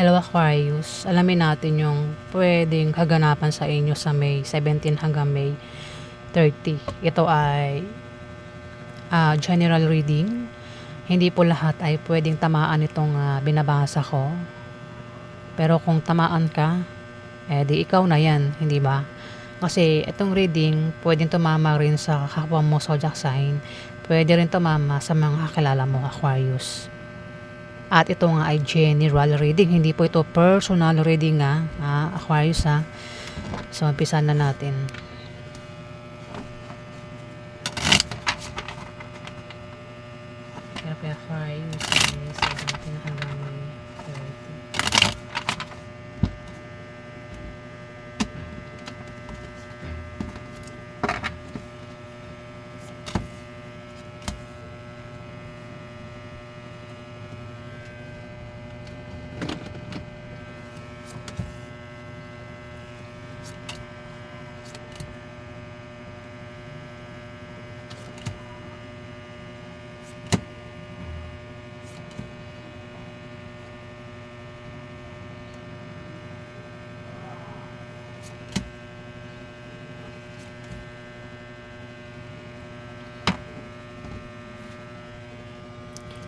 Hello Aquarius, alamin natin yung pwedeng kaganapan sa inyo sa May 17 hanggang May 30. Ito ay general reading. Hindi po lahat ay pwedeng tamaan itong binabasa ko. Pero kung tamaan ka, di ikaw na yan, hindi ba? Kasi itong reading, pwedeng tumama rin sa kapwa mo zodiac sign. Pwede rin tumama sa mga kakilala mo Aquarius. At ito nga ay general reading, hindi po ito personal reading Aquarius So, umpisa na natin. Kaya Aquarius, May 17 hanggang May 30.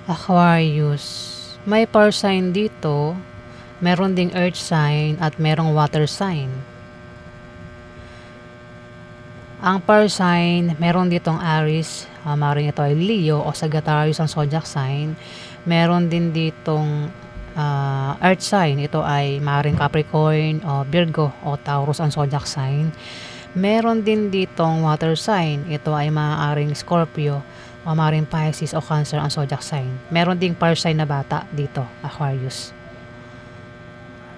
Aquarius, may fire sign dito, meron ding earth sign at merong water sign. Ang fire sign, meron ditong Aries, maaaring ito ay Leo o Sagittarius ang zodiac sign. Meron din ditong earth sign, ito ay maaaring Capricorn o Virgo o Taurus ang zodiac sign. Meron din ditong water sign, ito ay maaaring Scorpio o maaaring Pisces o Cancer ang zodiac sign. Meron ding fire sign na bata dito, Aquarius.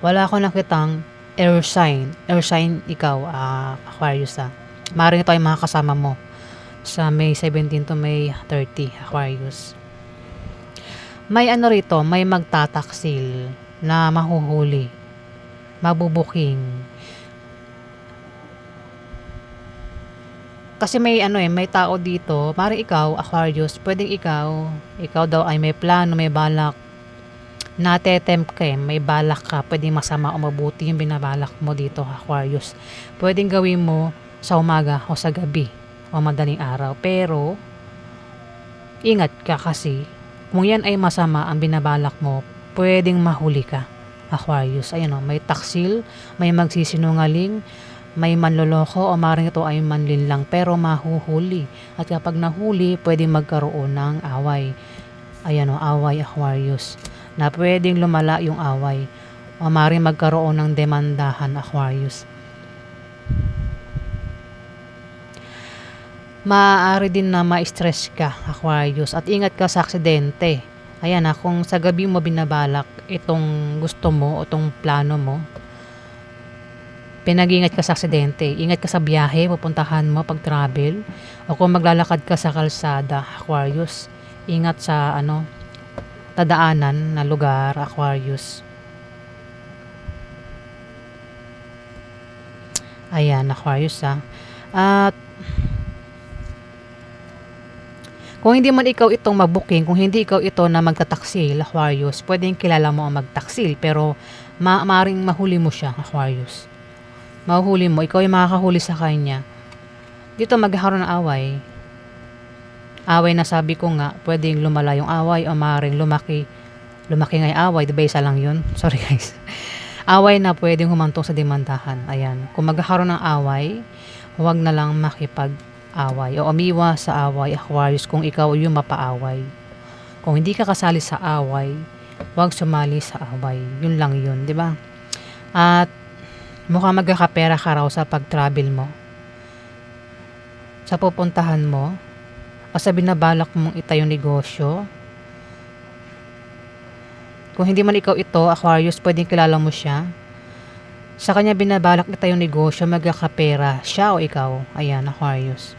Wala akong nakitang air sign. Air sign ikaw, Aquarius Maaaring ito ay mga kasama mo sa May 17 to May 30, Aquarius. May ano rito, may magtataksil na mahuhuli, mabubuking. Kasi may may tao dito, maaaring ikaw, Aquarius, pwedeng ikaw daw ay may plano, may balak, natetempt ka may balak ka, pwedeng masama o mabuti yung binabalak mo dito, Aquarius. Pwedeng gawin mo sa umaga o sa gabi o madaling araw. Pero, ingat ka kasi, kung yan ay masama ang binabalak mo, pwedeng mahuli ka, Aquarius. Ayan may taksil, may magsisinungaling, may manloloko o maaaring ito ay manlinlang pero mahuhuli. At kapag nahuli, pwedeng magkaroon ng away. Ayan away, Aquarius. Na pwedeng lumala yung away. O maaaring magkaroon ng demandahan, Aquarius. Maaari din na ma-stress ka, Aquarius. At ingat ka sa aksidente. Ayan kung sa gabi mo binabalak itong gusto mo o itong plano mo, pinag-ingat ka sa aksidente. Ingat ka sa biyahe, pupuntahan mo pag travel. O kung maglalakad ka sa kalsada, Aquarius, ingat sa tadaanan na lugar, Aquarius. Ayan, Aquarius At kung hindi man ikaw itong mabuking, kung hindi ikaw ito na magtataksil, Aquarius, pwedeng kilala mo ang magtaksil, pero maaaring mahuli mo siya, Aquarius. Mahuhuli mo, ikaw yung makakahuli sa kanya. Dito magkakaroon ng away. Away na sabi ko nga, pwedeng lumala yung away o maaaring lumaki nga yung away, diba isa lang yun? Sorry guys. Away na pwedeng humantong sa demandahan. Ayan, kung magkakaroon ng away, huwag na lang makipag-away o umiwas sa away, Aquarius, kung ikaw yung mapaaway. Kung hindi ka kasali sa away, huwag sumali sa away. Yun lang yun, di ba? At mukhang magkakapera ka raw sa pag-travel mo, sa pupuntahan mo, o sa binabalak mong itayong negosyo. Kung hindi man ikaw ito, Aquarius, pwedeng kilala mo siya. Sa kanya binabalak itayong negosyo, magkakapera siya o ikaw. Ayan, Aquarius.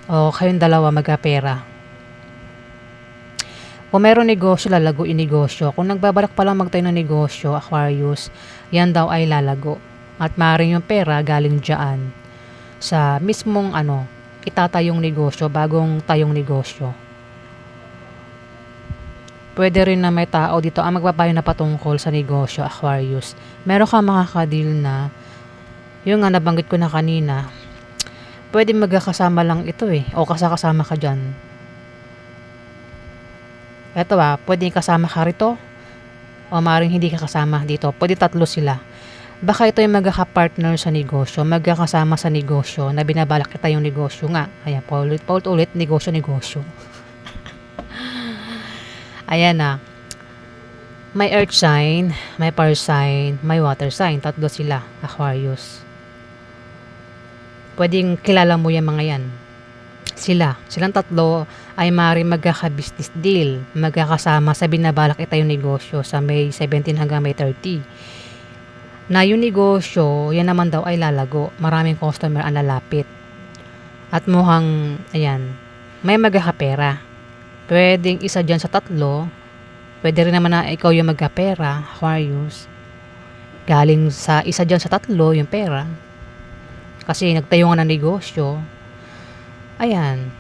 O kayong dalawa magkapera. Kung mayroong negosyo, lalago yung negosyo. Kung nagbabalak pa lang magtayo ng negosyo, Aquarius, yan daw ay lalago. At maaaring yung pera galing dyan sa mismong itatayong negosyo, bagong tayong negosyo. Pwede rin na may tao dito ang magpapayo na patungkol sa negosyo, Aquarius. Meron kang makaka-deal na, yung nga nabanggit ko na kanina, pwede magkakasama lang ito o kasama ka dyan. Eto pwede kasama ka rito, o maaaring hindi ka kasama dito. Pwede tatlo sila. Baka ito yung magkaka-partner sa negosyo, magkakasama sa negosyo, na binabalak kita yung negosyo nga. Ayan, paulit-ulit, negosyo. Ayan na. May earth sign, may fire sign, may water sign. Tatlo sila, Aquarius. Pwedeng kilala mo yung mga yan. Silang tatlo ay maaaring magkaka-business deal, magkakasama sa binabalak ito yung negosyo sa May 17 hanggang May 30. Na yung negosyo, yan naman daw ay lalago. Maraming customer ang lalapit. At mukhang, ayan, may magkakapera. Pwedeng isa dyan sa tatlo. Pwede rin naman na ikaw yung magkapera, Aquarius. Galing sa isa dyan sa tatlo yung pera. Kasi nagtayo nga ng negosyo. Ayan.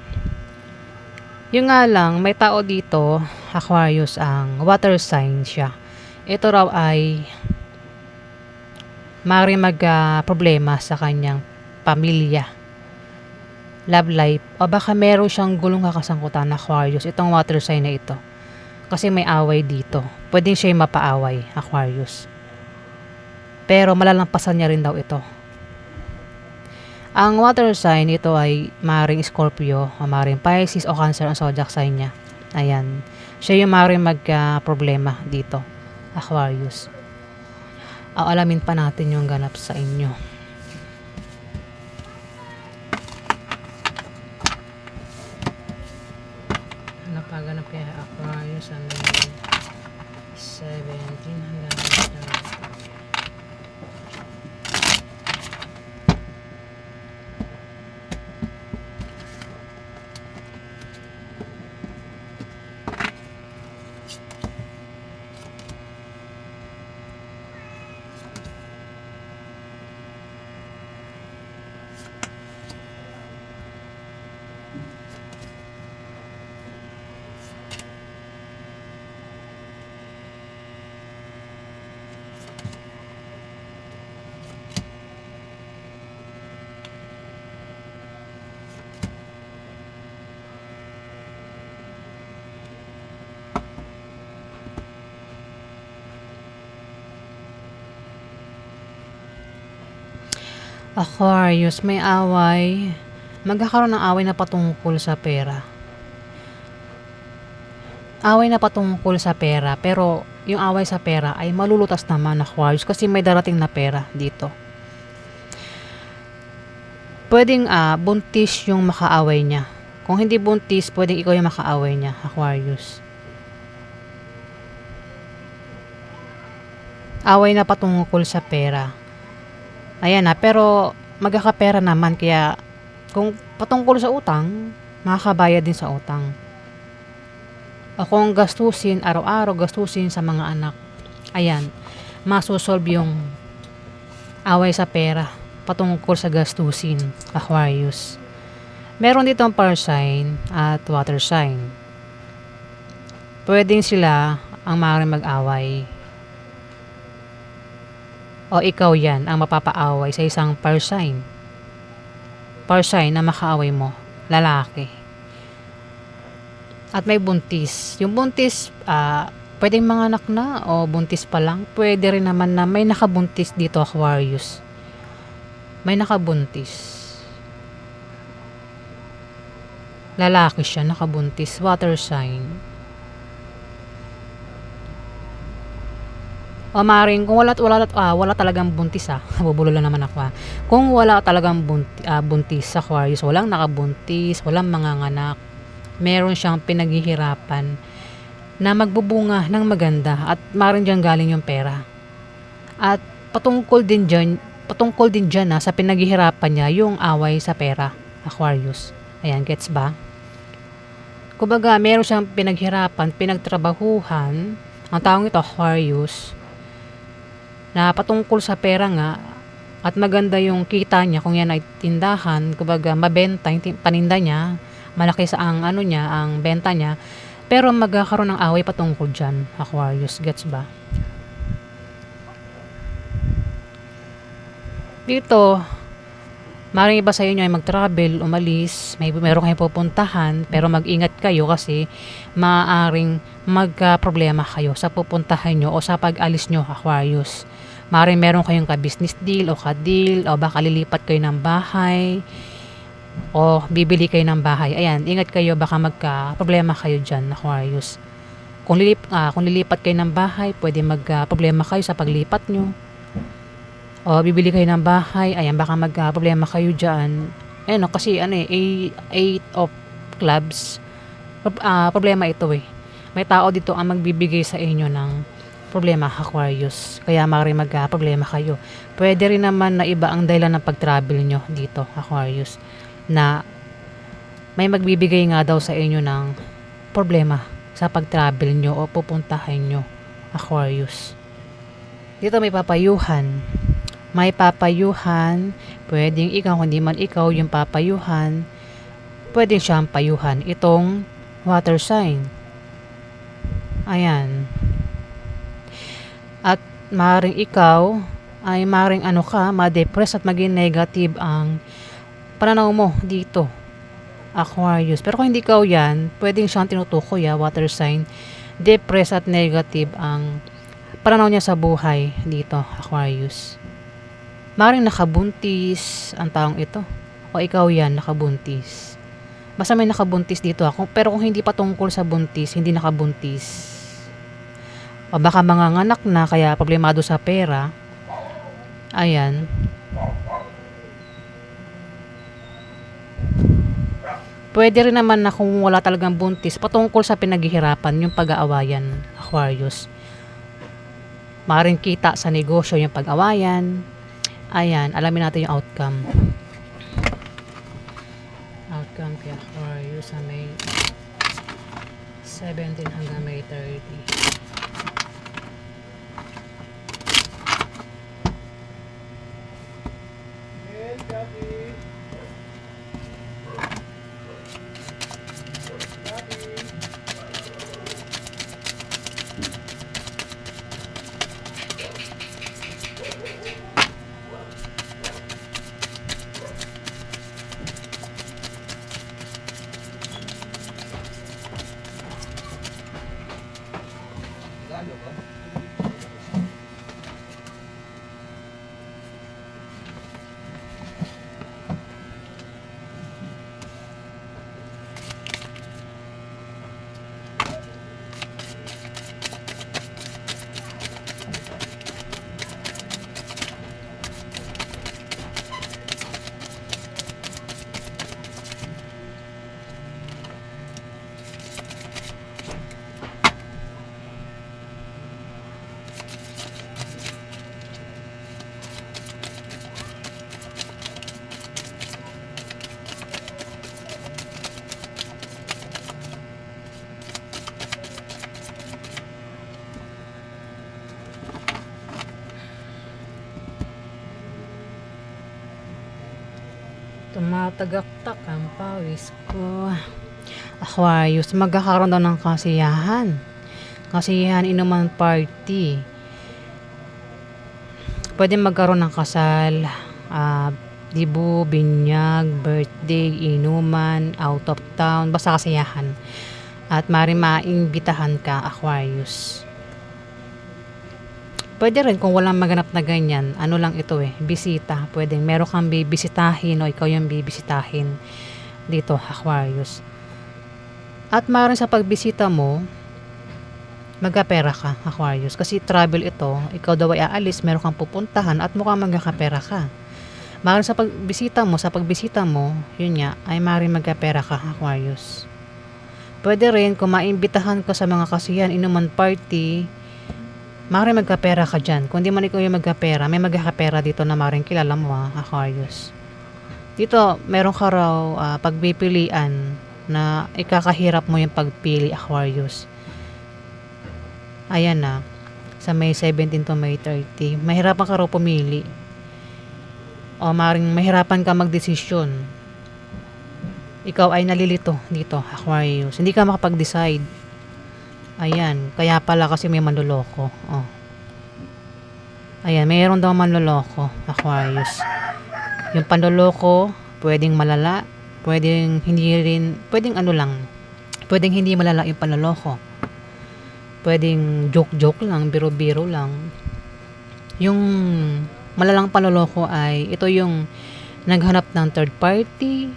Yung nga lang, may tao dito, Aquarius, ang water sign siya. Ito raw ay maaaring problema sa kanyang pamilya, love life, o baka meron siyang gulong kakasangkutan na Aquarius, itong water sign na ito. Kasi may away dito. Pwedeng siya yung mapaaway, Aquarius. Pero malalampasan niya rin daw ito. Ang water sign ito ay maaaring Scorpio, o maaaring Pisces o Cancer ang zodiac sign niya. Ayan. Siya yung maaaring problema dito, Aquarius. Alamin pa natin yung ganap sa inyo. Napaganap kaya Aquarius sa May 17 hanggang 30. Aquarius, may away. Magkakaroon ng away na patungkol sa pera. Away na patungkol sa pera, pero yung away sa pera ay malulutas naman, Aquarius, kasi may darating na pera dito. Pwedeng buntis yung makaaway niya. Kung hindi buntis, pwedeng ikaw yung makaaway niya, Aquarius. Away na patungkol sa pera. Ayan pero magkakapera naman, kaya kung patungkol sa utang, makakabayad din sa utang. O kung gastusin, araw-araw gastusin sa mga anak, ayan, masusolve yung away sa pera patungkol sa gastusin, Aquarius. Meron dito ang fire sign at water sign. Pwedeng sila ang maaaring mag-away. O ikaw yan ang mapapaaway sa isang fire sign. Fire sign na makaaway mo, lalaki. At may buntis. Yung buntis, pwedeng mga anak na o buntis pa lang. Pwede rin naman na may nakabuntis dito, Aquarius. May nakabuntis. Lalaki siya, nakabuntis. Water sign. O maring kung wala talagang buntis Nabubulo lang naman ako Kung wala talagang buntis sa Aquarius, walang nakabuntis, walang manganganak, meron siyang pinaghihirapan na magbubunga ng maganda at maring diyan galing yung pera. At patungkol din diyan sa pinaghihirapan niya yung away sa pera, Aquarius. Ayan, gets ba? Kumbaga, meron siyang pinaghirapan, pinagtrabahuhan, ang taong ito, Aquarius, na patungkol sa pera nga, at maganda yung kita niya kung yan ay tindahan, kumbaga mabenta yung paninda niya, malaki sa ang benta niya, Pero magkakaroon ng away patungkol dyan, Aquarius. Gets ba? Dito, maaaring iba sa inyo ay mag-travel, umalis, meron kayong pupuntahan, pero mag-ingat kayo kasi maaaring magka-problema kayo sa pupuntahan nyo o sa pag-alis nyo, Aquarius. Maaaring meron kayong ka-business deal o ka-deal o baka lilipat kayo ng bahay o bibili kayo ng bahay. Ayan, ingat kayo, baka magka-problema kayo dyan, Aquarius. Kung lilipat kayo ng bahay, pwede magka-problema kayo sa paglipat nyo. O bibili kayo ng bahay, ayan, baka magka-problema kayo dyan. Ayan, kasi eight of clubs. Problema ito eh. May tao dito ang magbibigay sa inyo ng problema, Aquarius. Kaya maaaring magka-problema kayo. Pwede rin naman na iba ang dahilan ng pag-travel nyo dito, Aquarius. Na may magbibigay nga daw sa inyo ng problema sa pag-travel nyo o pupuntahan nyo, Aquarius. Dito may papayuhan. May papayuhan, pwedeng ikaw, hindi man ikaw yung papayuhan, pwedeng siyang payuhan. Itong water sign. Ayan. At maaaring ikaw ay maaaring ma-depress at maging negative ang pananaw mo dito, Aquarius. Pero kung hindi ikaw yan, pwedeng siyang tinutukoy, water sign. Depressed at negative ang pananaw niya sa buhay dito, Aquarius. Maaaring nakabuntis ang taong ito. O ikaw yan, nakabuntis. Basta may nakabuntis dito ako. Pero kung hindi pa tungkol sa buntis, hindi nakabuntis. O baka manganganak na kaya problemado sa pera. Ayan. Pwede rin naman na kung wala talagang buntis, patungkol sa pinaghihirapan, yung pag-aawayan, Aquarius. Maaaring kita sa negosyo yung pag-awayan. Ayan, alamin natin yung outcome. Outcome kay Aquarius sa May 17 hanggang May 30. Tumatagaktak ang pawis ko. Aquarius, magkakaroon daw ng kasiyahan. Kasiyahan, inuman party. Pwede magkaroon ng kasal, dibu, binyag, birthday, inuman, out of town, basta kasiyahan. At maaaring maimbitahan ka, Aquarius. Pwede rin kung walang maganap na ganyan, lang ito bisita. Pwedeng meron kang bibisitahin o ikaw yung bibisitahin dito, Aquarius. At maaaring sa pagbisita mo, magkapera ka, Aquarius. Kasi travel ito, ikaw daw ay aalis, meron kang pupuntahan at mukhang magkakapera ka. Maaaring sa pagbisita mo, yun nga, ay maaaring magkapera ka, Aquarius. Pwede rin kung maimbitahan ka sa mga kasiyahan, inuman party, maaaring magkapera ka dyan. Kung di man ikaw yung magkapera, may magkakapera dito na maaaring kilala mo, Aquarius. Dito, meron ka raw pagpipilian na ikakahirap mo yung pagpili, Aquarius. Ayan na, sa May 17 to May 30. Mahirapan ka raw pumili. O maaaring mahirapan ka magdesisyon. Ikaw ay nalilito dito, Aquarius. Hindi ka makapag-decide. Ayan, kaya pala kasi may manloloko. Oh. Ayan, mayroon daw manloloko, Aquarius. Yung panloloko, pwedeng malala, pwedeng hindi rin, pwedeng ano lang, pwedeng hindi malala yung panloloko. Pwedeng joke-joke lang, biro-biro lang. Yung malalang panloloko ay ito yung naghanap ng third party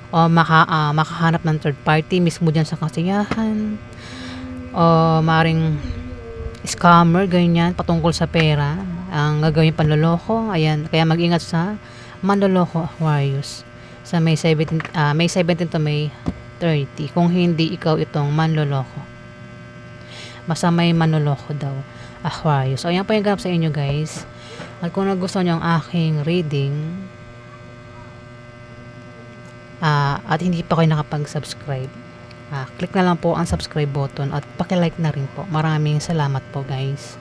o makahanap ng third party mismo dyan sa kasiyahan o maring scammer, ganyan, patungkol sa pera ang gagawin panloloko. Ayan, kaya mag-ingat sa manloloko, Aquarius, sa May 17 to May 30 kung hindi ikaw itong manloloko. Basta may manloloko daw, Aquarius. So ayan po yung ganap sa inyo, guys. At kung nagustuhan nyo ang aking reading at hindi pa kayo nakapag-subscribe, click na lang po ang subscribe button at paki-like na rin po. Maraming salamat po, guys.